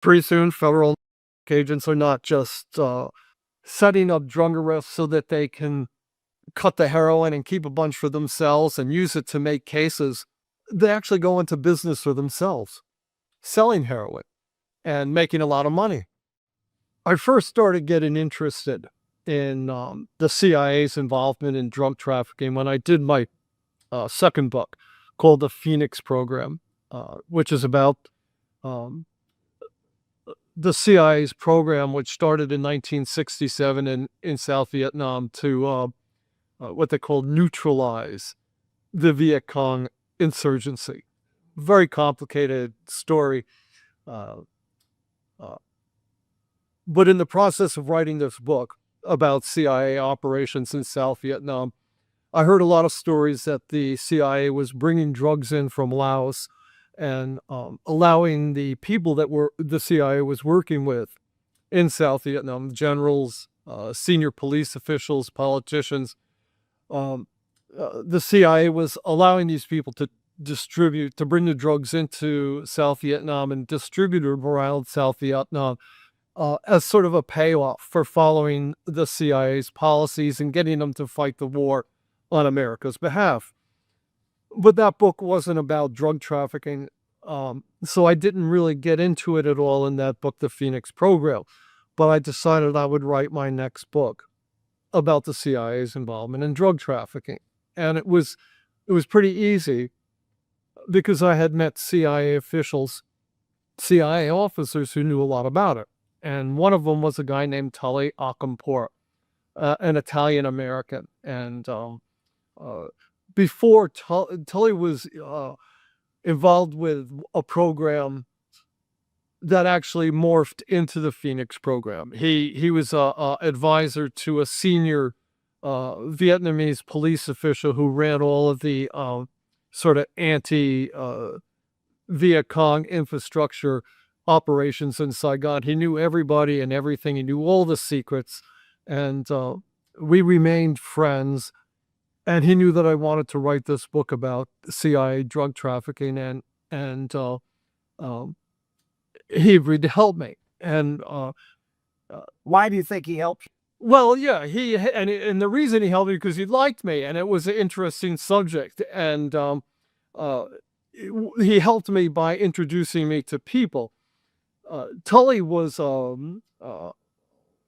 Pretty soon, federal agents are not just setting up drug arrests so that they can cut the heroin and keep a bunch for themselves and use it to make cases. They actually go into business for themselves, selling heroin and making a lot of money. I first started getting interested in the CIA's involvement in drug trafficking when I did my second book called The Phoenix Program, which is about um, the CIA's program, which started in 1967 in South Vietnam to what they call neutralize the Viet Cong insurgency. Very complicated story. Uh, uh, but in the process of writing this book about CIA operations in South Vietnam, I heard a lot of stories that the CIA was bringing drugs in from Laos and allowing the people that were the CIA was working with in South Vietnam, generals, senior police officials, politicians, um, the CIA was allowing these people to bring the drugs into South Vietnam and distribute them around South Vietnam as sort of a payoff for following the CIA's policies and getting them to fight the war on America's behalf. But that book wasn't about drug trafficking, so I didn't really get into it at all in that book, The Phoenix Program. But I decided I would write my next book about the CIA's involvement in drug trafficking. And it was pretty easy because I had met CIA officials, CIA officers who knew a lot about it. And one of them was a guy named Tully Akamora, an Italian American. And before Tully was involved with a program that actually morphed into the Phoenix Program. He was a advisor to a senior Vietnamese police official who ran all of the sort of anti Viet Cong infrastructure operations in Saigon. He knew everybody and everything. He knew all the secrets, and we remained friends. And he knew that I wanted to write this book about CIA drug trafficking, and he agreed to help me. And Why do you think he helped you? well, yeah, and the reason he helped me because he liked me, and it was an interesting subject, and uh, he helped me by introducing me to people. Tully was a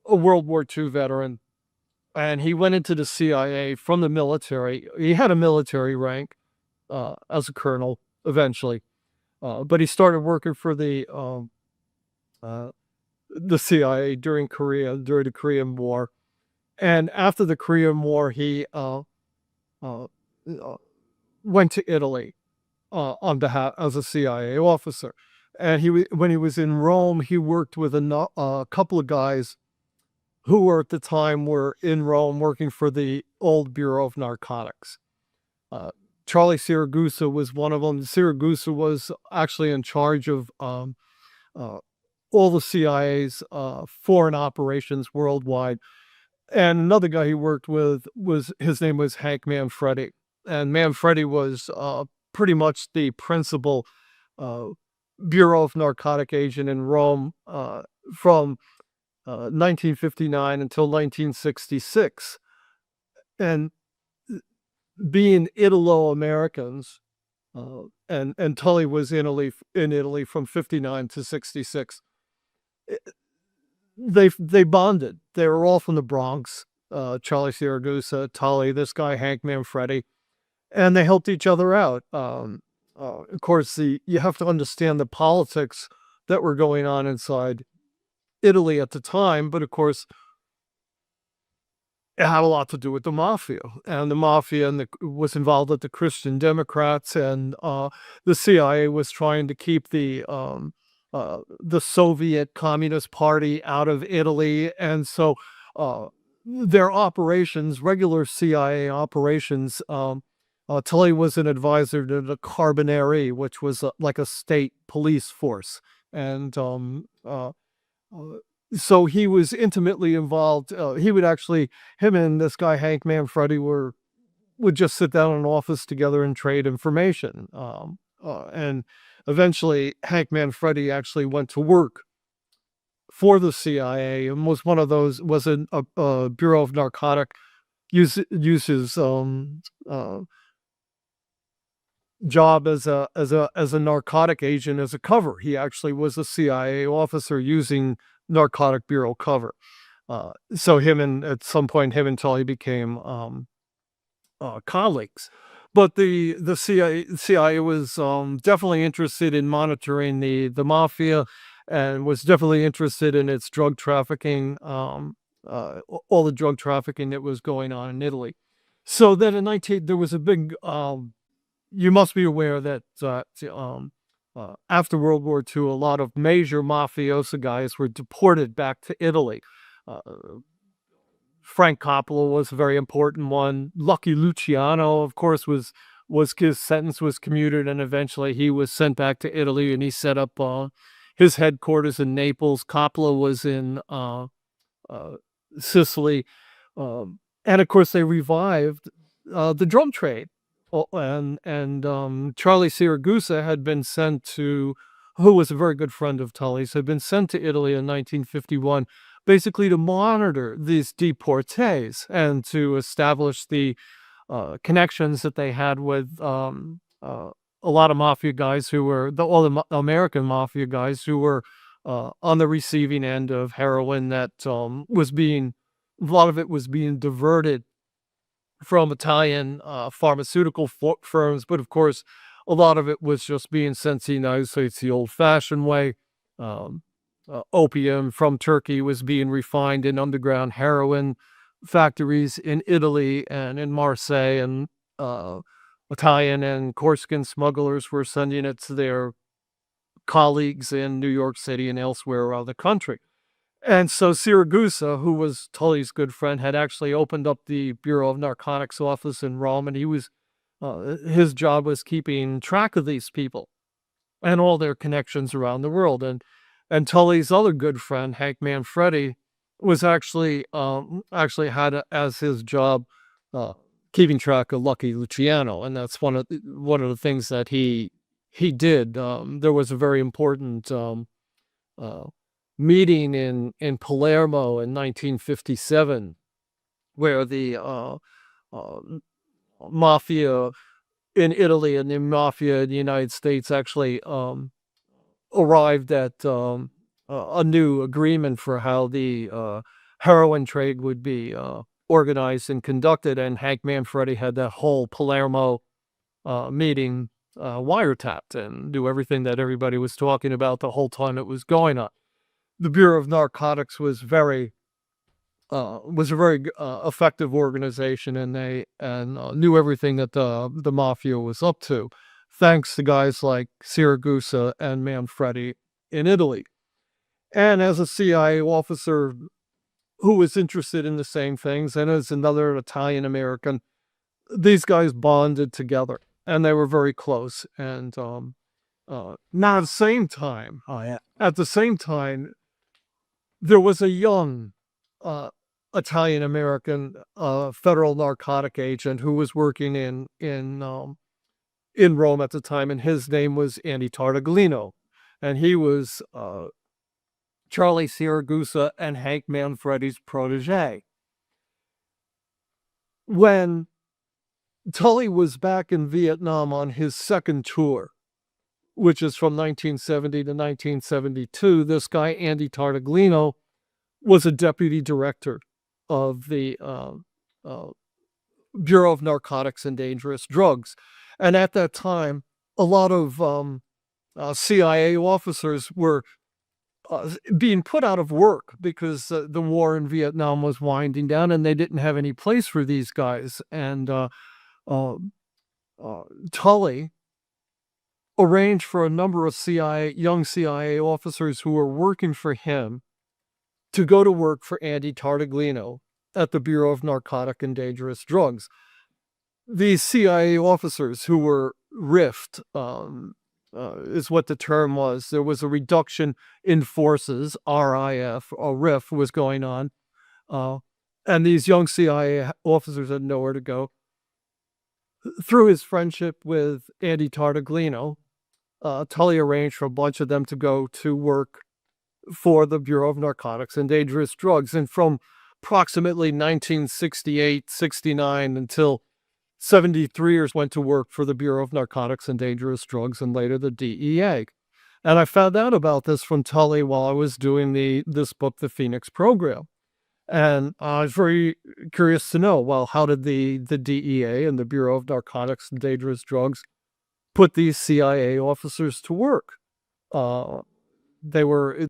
World War II veteran, and he went into the CIA from the military. He had a military rank as a colonel eventually, but he started working for the CIA during the Korean War, and after the Korean War, he uh, went to Italy on behalf as a CIA officer. And when he was in Rome, he worked with a couple of guys who were at the time were in Rome working for the old Bureau of Narcotics. Charlie Siragusa was one of them. Siragusa was actually in charge of all the CIA's foreign operations worldwide. And another guy he worked with his name was Hank Manfredi. And Manfredi was pretty much the principal Bureau of Narcotic agent in Rome from 1959 until 1966. And being Italo-Americans, and Tully was in Italy from 59 to 66. They bonded. They were all from the Bronx. Charlie Siragusa, Tully, this guy Hank Manfredi, and they helped each other out. Of course, you have to understand the politics that were going on inside Italy at the time, but of course, it had a lot to do with the Mafia, and the Mafia was involved with the Christian Democrats, and the CIA was trying to keep the Soviet Communist Party out of Italy, and so their operations, regular CIA operations. Tully was an advisor to the Carbonari, which was like a state police force, and so he was intimately involved. Him and this guy Hank Manfredi would just sit down in an office together and trade information. And eventually, Hank Manfredi actually went to work for the CIA and was one of those, was a Bureau of Narcotic uses job as a narcotic agent as a cover. He actually was a CIA officer using narcotic bureau cover. So at some point him and Tully became colleagues. But the CIA was definitely interested in monitoring the mafia, and was definitely interested in its drug trafficking, all the drug trafficking that was going on in Italy. So then there was a big, you must be aware that after World War II, a lot of major mafioso guys were deported back to Italy. Uh, Frank Coppola was a very important one. Lucky Luciano, of course, was his sentence was commuted, and eventually he was sent back to Italy, and he set up his headquarters in Naples. Coppola was in uh, Sicily, and of course they revived the drum trade. And Charlie Siragusa had been sent to, who was a very good friend of Tully's, had been sent to Italy in 1951, basically to monitor these deportees and to establish the connections that they had with a lot of mafia guys who were all the American mafia guys who were on the receiving end of heroin that was being, a lot of it was being diverted from Italian pharmaceutical firms, but of course, a lot of it was just being sent to the United States the old-fashioned way. Um, Opium from Turkey was being refined in underground heroin factories in Italy and in Marseille, and Italian and Corsican smugglers were sending it to their colleagues in New York City and elsewhere around the country. And so Siragusa, who was Tully's good friend, had actually opened up the Bureau of Narcotics office in Rome, and his job was keeping track of these people and all their connections around the world. And Tully's other good friend, Hank Manfredi, was actually had as his job keeping track of Lucky Luciano, and that's one of the things that he did. There was a very important uh, meeting in Palermo in 1957, where the uh, mafia in Italy and the mafia in the United States actually arrived at a new agreement for how the heroin trade would be organized and conducted. And Hank Manfredi had that whole Palermo meeting wiretapped and knew everything that everybody was talking about the whole time it was going on. The Bureau of Narcotics was a very effective organization, and they knew everything that the mafia was up to, thanks to guys like Siragusa and Manfredi in Italy. And as a CIA officer who was interested in the same things, and as another Italian American, these guys bonded together, and they were very close. And now Oh yeah. at the same time, there was a young uh, Italian American federal narcotic agent who was working in Rome at the time, and his name was Andy Tartaglino, and he was Charlie Siragusa and Hank Manfredi's protege. When Tully was back in Vietnam on his second tour, which is from 1970 to 1972, this guy Andy Tartaglino was a deputy director of the uh, Bureau of Narcotics and Dangerous Drugs. And at that time, a lot of CIA officers were being put out of work because the war in Vietnam was winding down, and they didn't have any place for these guys. And uh, Tully arranged for a number of young CIA officers who were working for him to go to work for Andy Tartaglino at the Bureau of Narcotic and Dangerous Drugs. These CIA officers who were riffed, is what the term was. There was a reduction in forces, RIF, or RIF was going on. And these young CIA officers had nowhere to go. Through his friendship with Andy Tartaglino, Tully arranged for a bunch of them to go to work for the Bureau of Narcotics and Dangerous Drugs. And from approximately 1968, 69 until 73 years went to work for the Bureau of Narcotics and Dangerous Drugs and later the DEA. And I found out about this from Tully while I was doing this book, The Phoenix Program. And I was very curious to know, well, how did the DEA and the Bureau of Narcotics and Dangerous Drugs put these CIA officers to work? They were